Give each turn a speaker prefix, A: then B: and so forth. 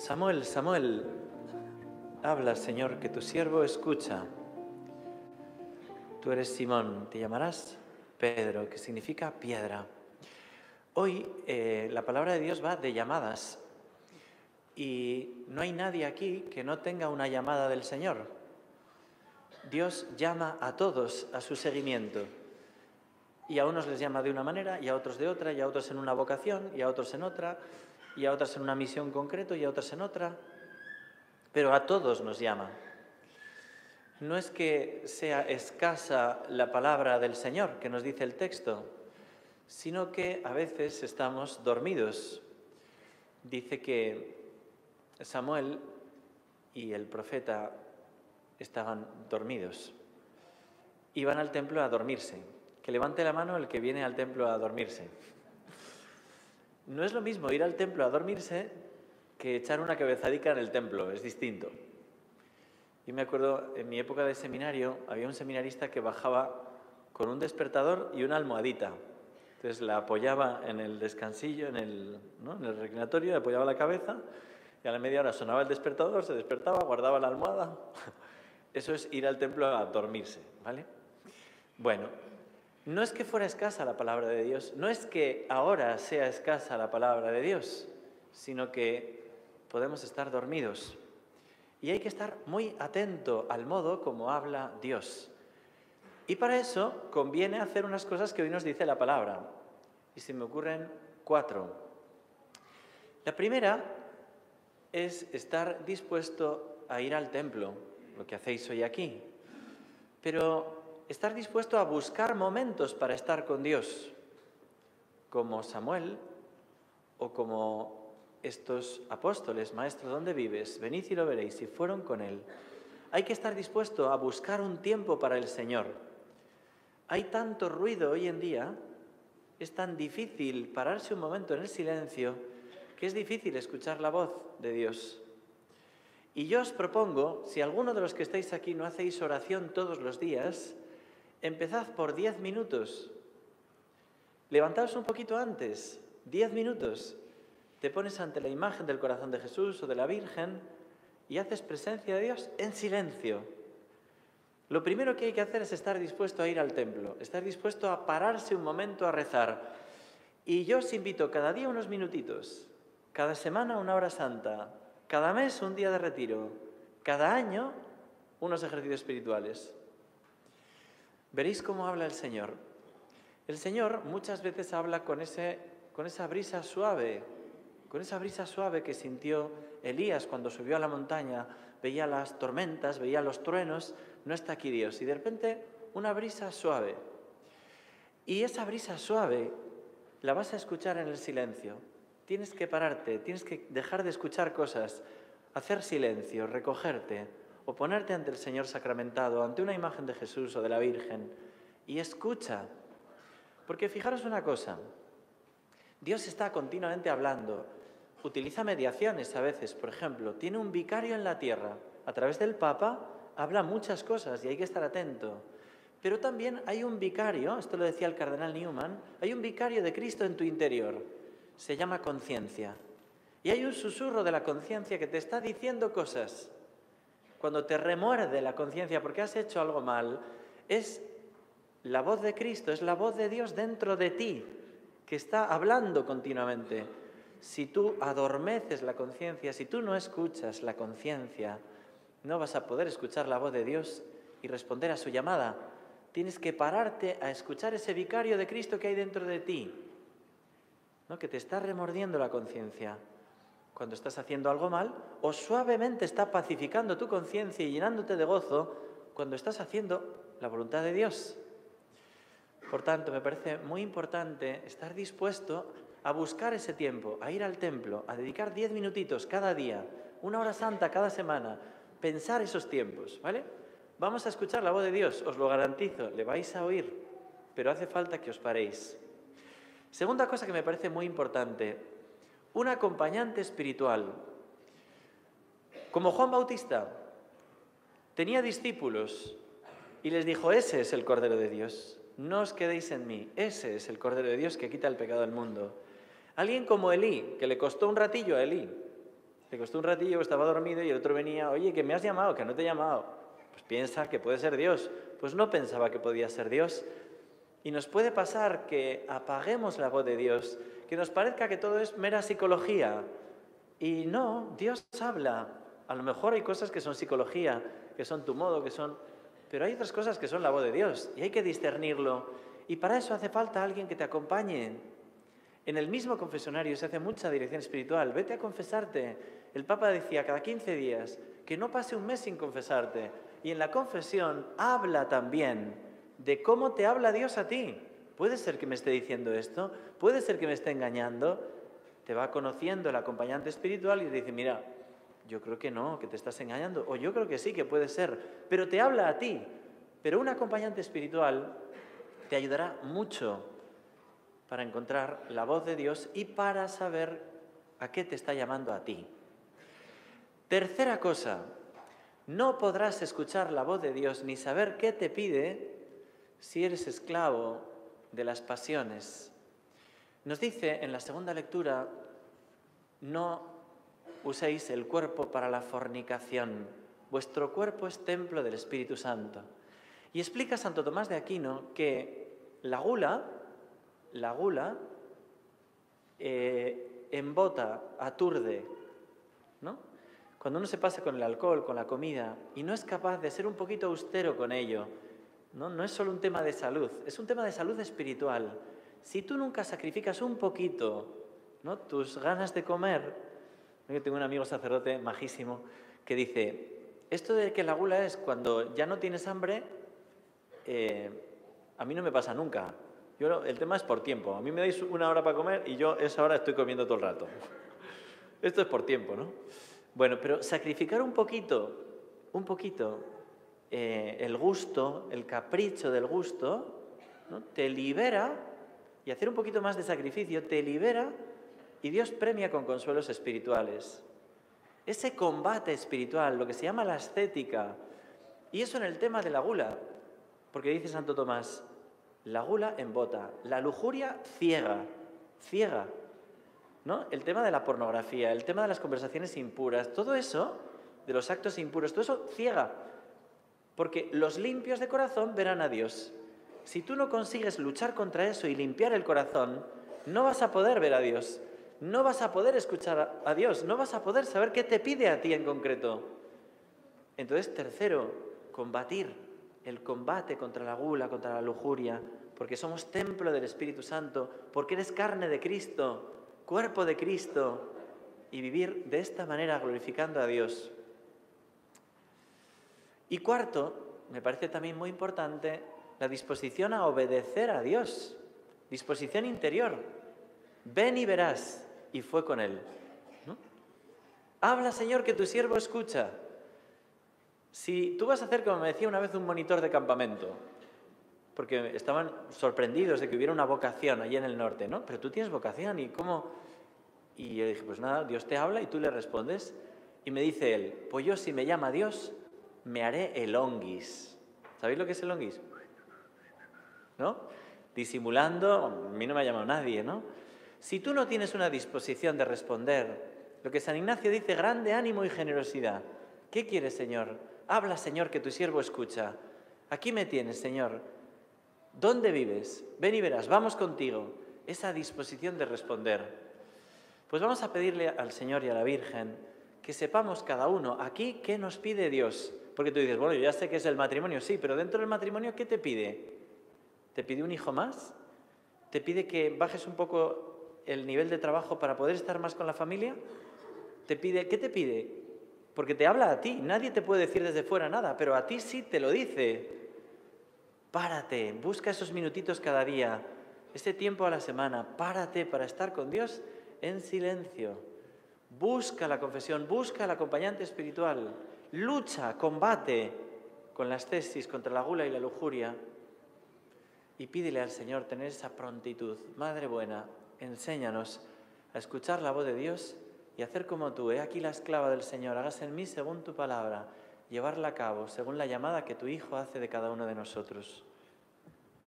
A: Samuel, Samuel, habla, Señor, que tu siervo escucha. Tú eres Simón, te llamarás Pedro, que significa piedra. Hoy la palabra de Dios va de llamadas y no hay nadie aquí que no tenga una llamada del Señor. Dios llama a todos a su seguimiento y a unos les llama de una manera y a otros de otra y a otros en una vocación y a otros en otra y a otras en una misión concreta y a otras en otra, pero a todos nos llama. No es que sea escasa la palabra del Señor que nos dice el texto, sino que a veces estamos dormidos. Dice que Samuel y el profeta estaban dormidos. Iban al templo a dormirse. Que levante la mano el que viene al templo a dormirse. No es lo mismo ir al templo a dormirse que echar una cabezadica en el templo, es distinto. Yo me acuerdo, en mi época de seminario, había un seminarista que bajaba con un despertador y una almohadita. Entonces la apoyaba en el descansillo, en el reclinatorio, le apoyaba la cabeza y a la media hora sonaba el despertador, se despertaba, guardaba la almohada. Eso es ir al templo a dormirse, ¿vale? Bueno, no es que fuera escasa la palabra de Dios, no es que ahora sea escasa la palabra de Dios, sino que podemos estar dormidos. Y hay que estar muy atento al modo como habla Dios. Y para eso conviene hacer unas cosas que hoy nos dice la palabra. Y se me ocurren 4. La primera es estar dispuesto a ir al templo, lo que hacéis hoy aquí. Pero estar dispuesto a buscar momentos para estar con Dios, como Samuel o como estos apóstoles. Maestro, ¿dónde vives? Venid y lo veréis. Y fueron con él. Hay que estar dispuesto a buscar un tiempo para el Señor. Hay tanto ruido hoy en día, es tan difícil pararse un momento en el silencio, que es difícil escuchar la voz de Dios. Y yo os propongo, si alguno de los que estáis aquí no hacéis oración todos los días, empezad por 10 minutos. Levantaos un poquito antes, 10 minutos. Te pones ante la imagen del corazón de Jesús o de la Virgen y haces presencia de Dios en silencio. Lo primero que hay que hacer es estar dispuesto a ir al templo, estar dispuesto a pararse un momento a rezar. Y yo os invito cada día unos minutitos, cada semana una hora santa, cada mes un día de retiro, cada año unos ejercicios espirituales. Veréis cómo habla el Señor. El Señor muchas veces habla con esa brisa suave, que sintió Elías cuando subió a la montaña, veía las tormentas, veía los truenos, no está aquí Dios. Y de repente una brisa suave. Y esa brisa suave la vas a escuchar en el silencio. Tienes que pararte, tienes que dejar de escuchar cosas, hacer silencio, recogerte o ponerte ante el Señor sacramentado, ante una imagen de Jesús o de la Virgen y escucha. Porque fijaros una cosa, Dios está continuamente hablando. Utiliza mediaciones a veces, por ejemplo, tiene un vicario en la tierra. A través del Papa habla muchas cosas y hay que estar atento. Pero también hay un vicario, esto lo decía el cardenal Newman, hay un vicario de Cristo en tu interior. Se llama conciencia. Y hay un susurro de la conciencia que te está diciendo cosas. Cuando te remuerde la conciencia porque has hecho algo mal, es la voz de Cristo, es la voz de Dios dentro de ti, que está hablando continuamente. Si tú adormeces la conciencia, si tú no escuchas la conciencia, no vas a poder escuchar la voz de Dios y responder a su llamada. Tienes que pararte a escuchar ese vicario de Cristo que hay dentro de ti, ¿no? Que te está remordiendo la conciencia cuando estás haciendo algo mal, o suavemente está pacificando tu conciencia y llenándote de gozo cuando estás haciendo la voluntad de Dios. Por tanto, me parece muy importante estar dispuesto a buscar ese tiempo, a ir al templo, a dedicar 10 minutitos cada día, una hora santa cada semana, pensar esos tiempos, ¿vale? Vamos a escuchar la voz de Dios, os lo garantizo, le vais a oír, pero hace falta que os paréis. Segunda cosa que me parece muy importante, un acompañante espiritual. Como Juan Bautista tenía discípulos y les dijo, ese es el Cordero de Dios, no os quedéis en mí, ese es el Cordero de Dios que quita el pecado del mundo. Alguien como Elí, que le costó un ratillo a Elí, Le costó un ratillo, estaba dormido y el otro venía, oye, que me has llamado, que no te he llamado. Pues piensa que puede ser Dios. Pues no pensaba que podía ser Dios. Y nos puede pasar que apaguemos la voz de Dios, que nos parezca que todo es mera psicología. Y no, Dios habla. A lo mejor hay cosas que son psicología, que son tu modo, que son... Pero hay otras cosas que son la voz de Dios y hay que discernirlo. Y para eso hace falta alguien que te acompañe. En el mismo confesionario se hace mucha dirección espiritual. Vete a confesarte. El Papa decía cada 15 días que no pase un mes sin confesarte. Y en la confesión habla también de cómo te habla Dios a ti. Puede ser que me esté diciendo esto, puede ser que me esté engañando. Te va conociendo el acompañante espiritual y te dice, mira, yo creo que no, que te estás engañando. O yo creo que sí, que puede ser. Pero te habla a ti. Pero un acompañante espiritual te ayudará mucho para encontrar la voz de Dios y para saber a qué te está llamando a ti. Tercera cosa, no podrás escuchar la voz de Dios ni saber qué te pide si eres esclavo de las pasiones. Nos dice en la segunda lectura, no uséis el cuerpo para la fornicación, vuestro cuerpo es templo del Espíritu Santo. Y explica Santo Tomás de Aquino que la gula embota, aturde, ¿no? Cuando uno se pasa con el alcohol, con la comida, y no es capaz de ser un poquito austero con ello, no es solo un tema de salud, es un tema de salud espiritual. Si tú nunca sacrificas un poquito, ¿no?, tus ganas de comer... Yo tengo un amigo sacerdote majísimo que dice, esto de que la gula es cuando ya no tienes hambre, a mí no me pasa nunca. El tema es por tiempo. A mí me dais una hora para comer y yo esa hora estoy comiendo todo el rato. Esto es por tiempo, ¿no? Bueno, pero sacrificar un poquito, el gusto, el capricho del gusto, ¿no?, te libera, y hacer un poquito más de sacrificio te libera y Dios premia con consuelos espirituales. Ese combate espiritual, lo que se llama la ascética, y eso en el tema de la gula, porque dice Santo Tomás, la gula embota, la lujuria ciega, ¿no? El tema de la pornografía, el tema de las conversaciones impuras, todo eso, de los actos impuros, todo eso ciega, porque los limpios de corazón verán a Dios. Si tú no consigues luchar contra eso y limpiar el corazón, no vas a poder ver a Dios, no vas a poder escuchar a Dios, no vas a poder saber qué te pide a ti en concreto. Entonces, tercero, combatir. El combate contra la gula, contra la lujuria, porque somos templo del Espíritu Santo, porque eres carne de Cristo, cuerpo de Cristo, y vivir de esta manera glorificando a Dios. Y cuarto, me parece también muy importante, la disposición a obedecer a Dios, disposición interior. Ven y verás, y fue con él, ¿no? Habla, Señor, que tu siervo escucha. Si tú vas a hacer como me decía una vez un monitor de campamento, porque estaban sorprendidos de que hubiera una vocación allí en el norte, ¿no? Pero tú tienes vocación, ¿y cómo? Y yo dije, pues nada, Dios te habla y tú le respondes. Y me dice él, pues yo si me llama Dios, me haré el onguis. ¿Sabéis lo que es el onguis? ¿No? Disimulando, a mí no me ha llamado nadie, ¿no? Si tú no tienes una disposición de responder, lo que San Ignacio dice, grande ánimo y generosidad. ¿Qué quieres, Señor? Habla, Señor, que tu siervo escucha. Aquí me tienes, Señor. ¿Dónde vives? Ven y verás, vamos contigo. Esa disposición de responder. Pues vamos a pedirle al Señor y a la Virgen que sepamos cada uno aquí qué nos pide Dios. Porque tú dices, bueno, yo ya sé que es el matrimonio, sí, pero dentro del matrimonio, ¿qué te pide? ¿Te pide un hijo más? ¿Te pide que bajes un poco el nivel de trabajo para poder estar más con la familia? ¿Qué te pide? Porque te habla a ti, nadie te puede decir desde fuera nada, pero a ti sí te lo dice. Párate, busca esos minutitos cada día, ese tiempo a la semana, párate para estar con Dios en silencio. Busca la confesión, busca el acompañante espiritual, lucha, combate con la ascesis, contra la gula y la lujuria y pídele al Señor tener esa prontitud. Madre buena, enséñanos a escuchar la voz de Dios y hacer como tú. He aquí la esclava del Señor, hágase en mí según tu palabra, llevarla a cabo según la llamada que tu Hijo hace de cada uno de nosotros.